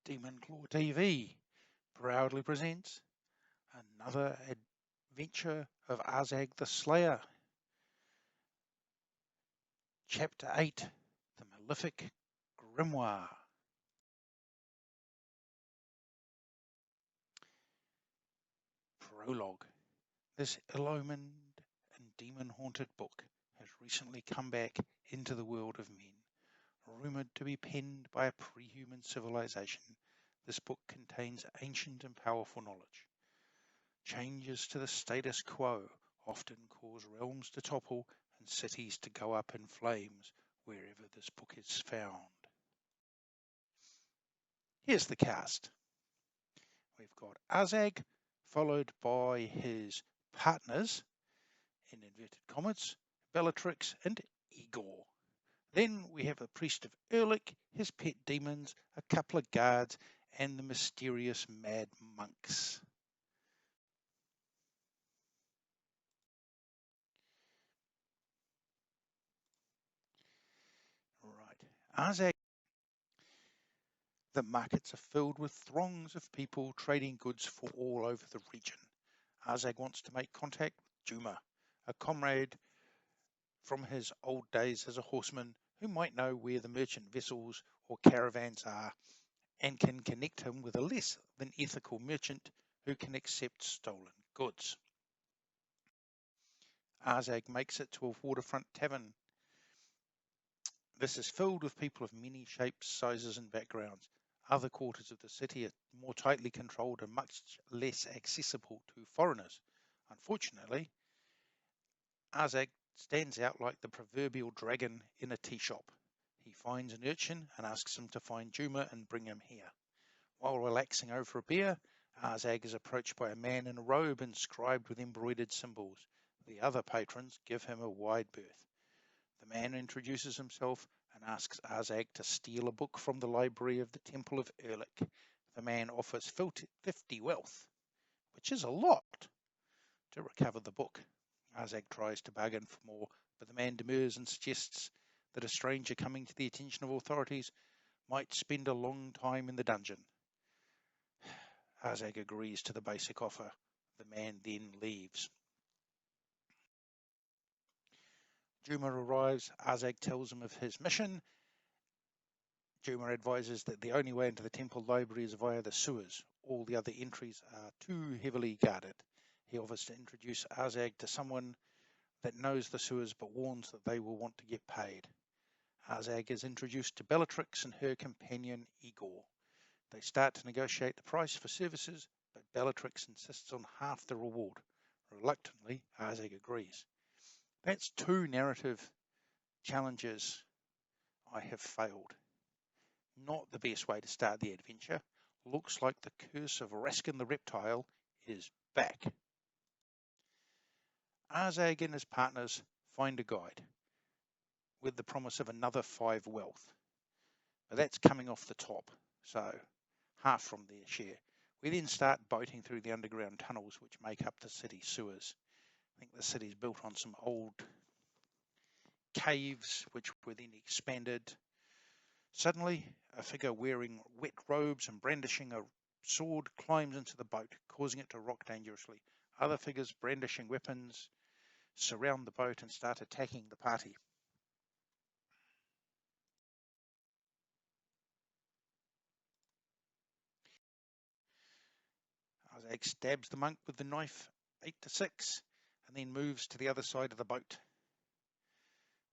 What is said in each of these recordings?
Demon Claw TV proudly presents another adventure of Arzag the Slayer, Chapter 8, the Malefic Grimoire. Prologue. This ill-omened and demon-haunted book has recently come back into the world of men. Rumoured to be penned by a pre-human civilization, this book contains ancient and powerful knowledge. Changes to the status quo often cause realms to topple and cities to go up in flames wherever this book is found. Here's the cast. We've got Arzag, followed by his partners, in inverted commas, Bellatrix and Igor. Then we have the priest of Erlich, his pet demons, a couple of guards, and the mysterious mad monks. Right. Arzag. The markets are filled with throngs of people trading goods for all over the region. Arzag wants to make contact with Juma, a comrade from his old days as a horseman who might know where the merchant vessels or caravans are and can connect him with a less than ethical merchant who can accept stolen goods. Arzag makes it to a waterfront tavern. This is filled with people of many shapes, sizes and backgrounds. Other quarters of the city are more tightly controlled and much less accessible to foreigners. Unfortunately, Arzag stands out like the proverbial dragon in a tea shop. He finds an urchin and asks him to find Juma and bring him here. While relaxing over a beer, Arzag is approached by a man in a robe inscribed with embroidered symbols. The other patrons give him a wide berth. The man introduces himself and asks Arzag to steal a book from the library of the Temple of Erlich. The man offers 50 wealth, which is a lot, to recover the book. Arzag tries to bargain for more, but the man demurs and suggests that a stranger coming to the attention of authorities might spend a long time in the dungeon. Arzag agrees to the basic offer. The man then leaves. Juma arrives. Arzag tells him of his mission. Juma advises that the only way into the temple library is via the sewers. All the other entries are too heavily guarded. He offers to introduce Arzag to someone that knows the sewers but warns that they will want to get paid. Arzag is introduced to Bellatrix and her companion Igor. They start to negotiate the price for services, but Bellatrix insists on half the reward. Reluctantly, Arzag agrees. That's 2 narrative challenges I have failed. Not the best way to start the adventure. Looks like the curse of Raskin the Reptile is back. Arzag and his partners find a guide with the promise of another 5 wealth. But that's coming off the top, so half from their share. We then start boating through the underground tunnels which make up the city sewers. I think the city's built on some old caves which were then expanded. Suddenly, a figure wearing wet robes and brandishing a sword climbs into the boat, causing it to rock dangerously. Other figures brandishing weapons surround the boat and start attacking the party. Arzag stabs the monk with the knife 8-6 and then moves to the other side of the boat.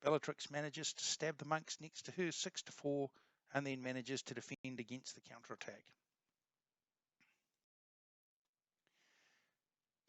Bellatrix manages to stab the monks next to her 6-4 and then manages to defend against the counterattack.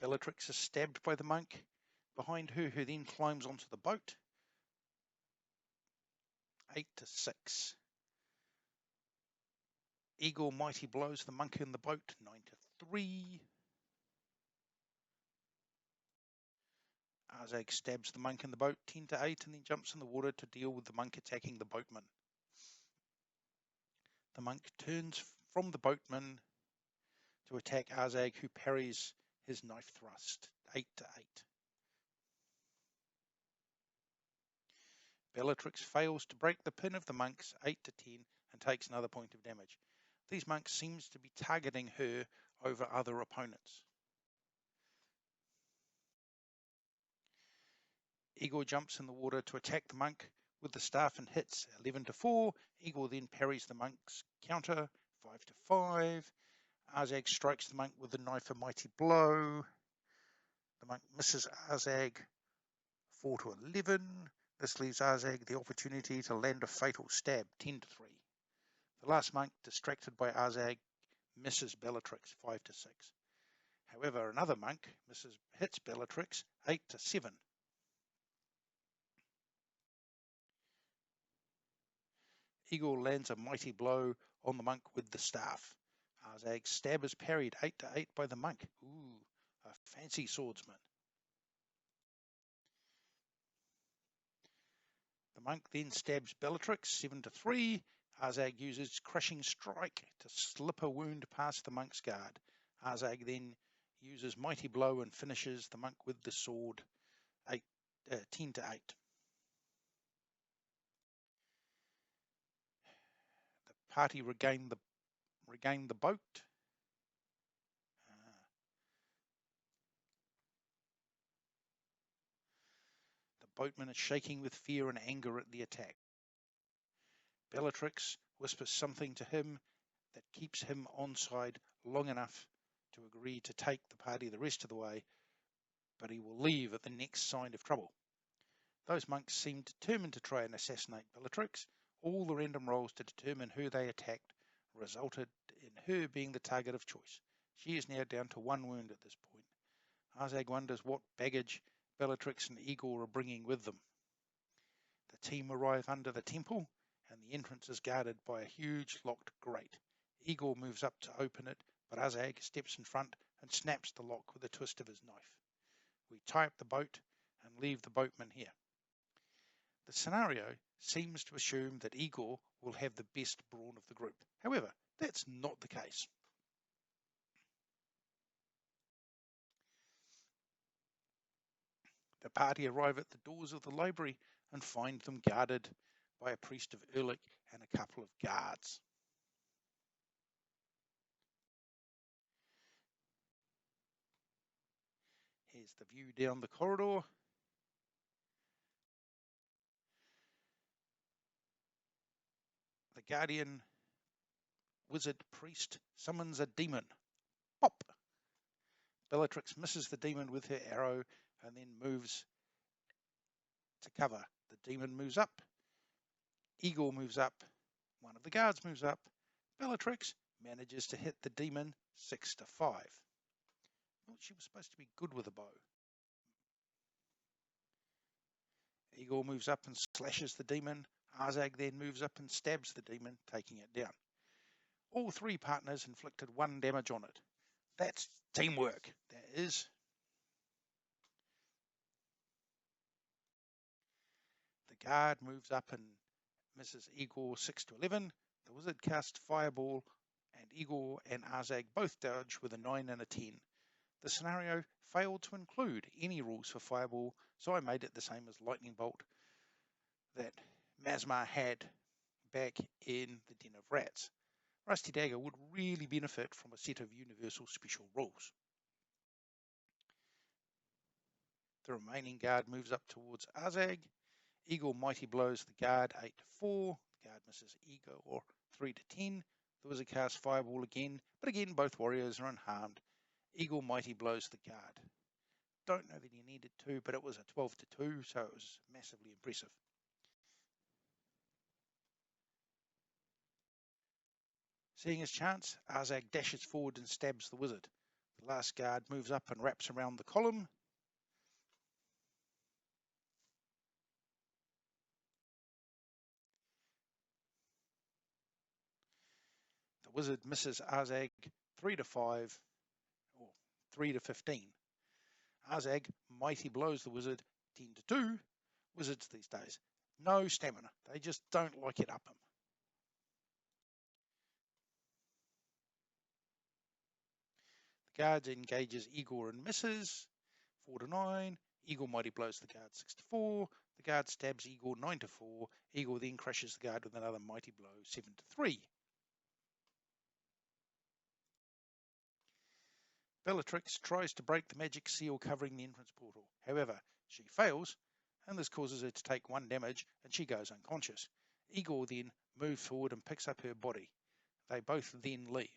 Bellatrix is stabbed by the monk behind her, who then climbs onto the boat. 8-6. Igor mighty blows the monk in the boat. 9-3. Arzag stabs the monk in the boat. 10-8, and then jumps in the water to deal with the monk attacking the boatman. The monk turns from the boatman to attack Arzag, who parries his knife thrust. 8-8. Bellatrix fails to break the pin of the monks. 8-10, and takes another point of damage. These monks seems to be targeting her over other opponents. Igor jumps in the water to attack the monk with the staff and hits 11-4. Igor then parries the monk's counter 5-5. Arzag strikes the monk with the knife a mighty blow. The monk misses Arzag 4-11. This leaves Arzag the opportunity to land a fatal stab 10-3. The last monk, distracted by Arzag, misses Bellatrix 5-6. However, another monk hits Bellatrix 8-7. Igor lands a mighty blow on the monk with the staff. Arzag's stab is parried 8-8 by the monk. Ooh, a fancy swordsman. The monk then stabs Bellatrix 7-3. Arzag uses Crushing Strike to slip a wound past the monk's guard. Arzag then uses Mighty Blow and finishes the monk with the sword 10-8. The party regained the boat. The boatman is shaking with fear and anger at the attack. Bellatrix whispers something to him that keeps him onside long enough to agree to take the party the rest of the way, but he will leave at the next sign of trouble. Those monks seem determined to try and assassinate Bellatrix. All the random rolls to determine who they attacked resulted in her being the target of choice. She is now down to 1 wound at this point. Arzag wonders what baggage Bellatrix and Igor are bringing with them. The team arrive under the temple, and the entrance is guarded by a huge locked grate. Igor moves up to open it, but Arzag steps in front and snaps the lock with a twist of his knife. We tie up the boat and leave the boatman here. The scenario seems to assume that Igor will have the best brawn of the group. However, that's not the case. The party arrive at the doors of the library and find them guarded by a priest of Erlich and a couple of guards. Here's the view down the corridor. The guardian wizard priest summons a demon. Pop! Bellatrix misses the demon with her arrow and then moves to cover. The demon moves up. Igor moves up. One of the guards moves up. Bellatrix manages to hit the demon 6-5. Thought she was supposed to be good with a bow. Igor moves up and slashes the demon. Arzag then moves up and stabs the demon, taking it down. All 3 partners inflicted 1 damage on it. That's teamwork, that is. The guard moves up and misses Igor 6-11. The wizard casts Fireball, and Igor and Arzag both dodge with a 9 and a 10. The scenario failed to include any rules for Fireball, so I made it the same as Lightning Bolt that Masmar had back in the Den of Rats. Rusty Dagger would really benefit from a set of universal special rules. The remaining guard moves up towards Arzag. Igor mighty blows the guard 8-4. The guard misses Igor 3-10. The wizard casts Fireball again, but again both warriors are unharmed. Igor mighty blows the guard. Don't know that he needed to, but it was a 12-2, so it was massively impressive. Seeing his chance, Arzag dashes forward and stabs the wizard. The last guard moves up and wraps around the column. The wizard misses Arzag 3-5, or 3-15. Arzag mighty blows the wizard 10-2. Wizards these days, no stamina. They just don't like it up them. The guard engages Igor and misses 4-9. Igor mighty blows the guard 6-4. The guard stabs Igor 9-4. Igor then crushes the guard with another mighty blow 7-3. Bellatrix tries to break the magic seal covering the entrance portal. However, she fails, and this causes her to take 1 damage, and she goes unconscious. Igor then moves forward and picks up her body. They both then leave.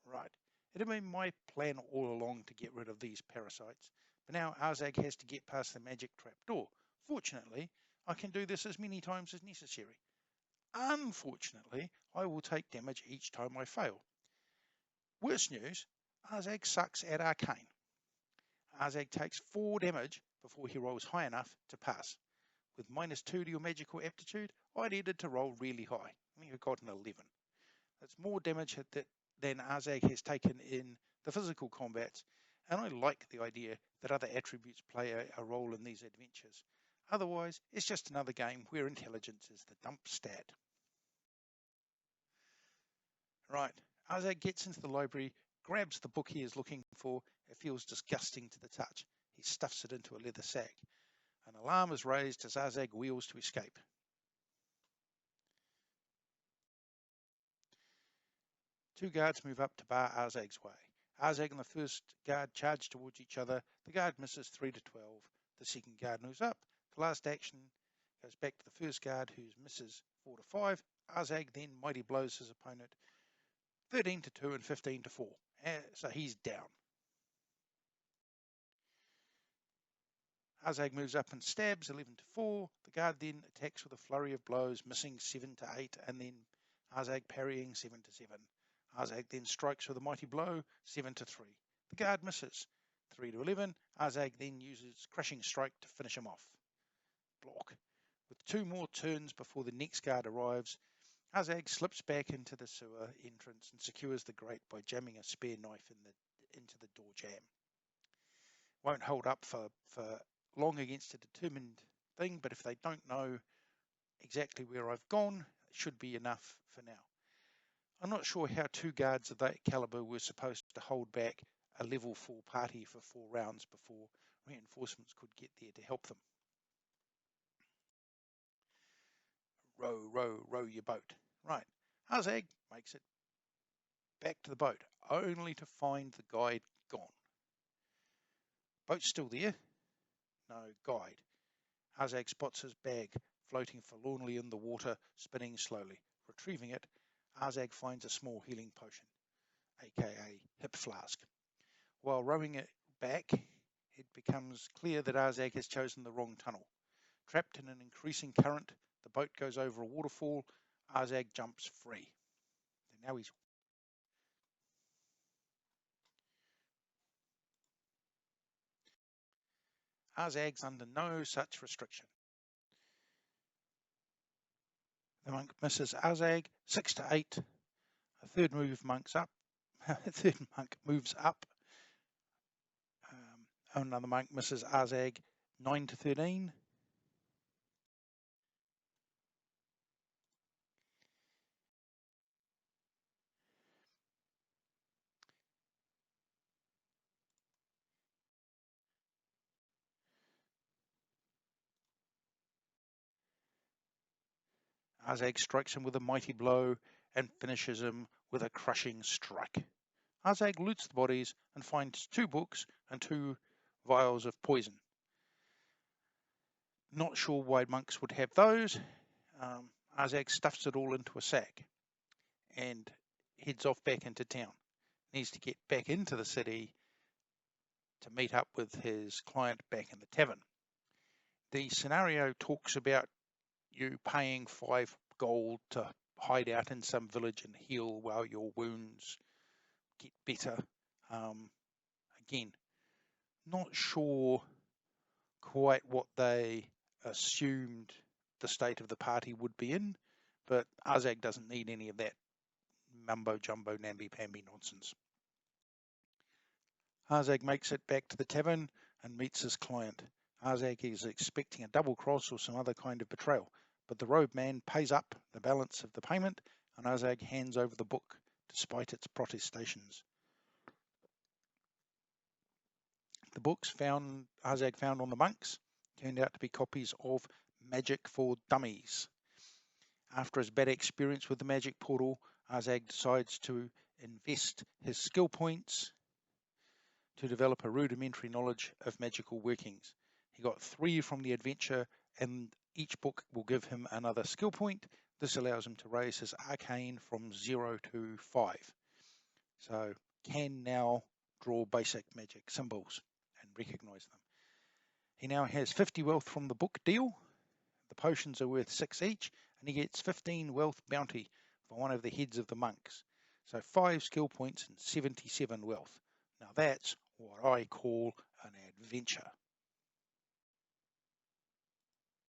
Right. It had been my plan all along to get rid of these parasites, but now Arzag has to get past the magic trapdoor. Fortunately, I can do this as many times as necessary. Unfortunately, I will take damage each time I fail. Worse news, Arzag sucks at Arcane. Arzag takes 4 damage before he rolls high enough to pass. With -2 to your magical aptitude, I needed to roll really high. I think I got an 11. That's more damage than Arzag has taken in the physical combats, and I like the idea that other attributes play a role in these adventures. Otherwise, it's just another game where intelligence is the dump stat. Right, Arzag gets into the library, grabs the book he is looking for. It feels disgusting to the touch. He stuffs it into a leather sack. An alarm is raised as Arzag wheels to escape. Two guards move up to bar Arzag's way. Arzag and the first guard charge towards each other. The guard misses 3 to 12. The second guard moves up. The last action goes back to the first guard, who misses 4 to 5. Arzag then mighty blows his opponent 13 to 2 and 15 to 4. So he's down. Arzag moves up and stabs 11 to 4. The guard then attacks with a flurry of blows, missing 7 to 8, and then Arzag parrying 7 to 7. Arzag then strikes with a mighty blow, 7 to 3. The guard misses, 3 to 11. Arzag then uses Crushing Strike to finish him off. Block. With 2 more turns before the next guard arrives, Arzag slips back into the sewer entrance and secures the grate by jamming a spare knife into the door jam. Won't hold up for long against a determined thing, but if they don't know exactly where I've gone, it should be enough for now. I'm not sure how 2 guards of that caliber were supposed to hold back a level 4 party for 4 rounds before reinforcements could get there to help them. Row, row, row your boat. Right, Arzag makes it back to the boat, only to find the guide gone. Boat's still there, no guide. Arzag spots his bag floating forlornly in the water, spinning slowly. Retrieving it, Arzag finds a small healing potion, aka hip flask. While rowing it back, it becomes clear that Arzag has chosen the wrong tunnel. Trapped in an increasing current, the boat goes over a waterfall. Arzag jumps free. And now he's Arzag's under no such restriction. The monk misses Arzag 6 to 8. A third monk moves up. Another monk misses Arzag 9 to 13. Arzag strikes him with a mighty blow and finishes him with a crushing strike. Arzag loots the bodies and finds 2 books and 2 vials of poison. Not sure why monks would have those. Arzag stuffs it all into a sack and heads off back into town. Needs to get back into the city to meet up with his client back in the tavern. The scenario talks about you paying 5 gold to hide out in some village and heal while your wounds get better. Again, not sure quite what they assumed the state of the party would be in, but Arzag doesn't need any of that mumbo jumbo namby pamby nonsense. Arzag makes it back to the tavern and meets his client. Arzag is expecting a double cross or some other kind of betrayal, but the robed man pays up the balance of the payment and Arzag hands over the book despite its protestations. The books Arzag found on the monks turned out to be copies of Magic for Dummies. After his bad experience with the magic portal, Arzag decides to invest his skill points to develop a rudimentary knowledge of magical workings. He got 3 from the adventure, and each book will give him another skill point. This allows him to raise his arcane from 0 to 5. So can now draw basic magic symbols and recognize them. He now has 50 wealth from the book deal. The potions are worth 6 each, and he gets 15 wealth bounty for one of the heads of the monks. So 5 skill points and 77 wealth. Now that's what I call an adventure.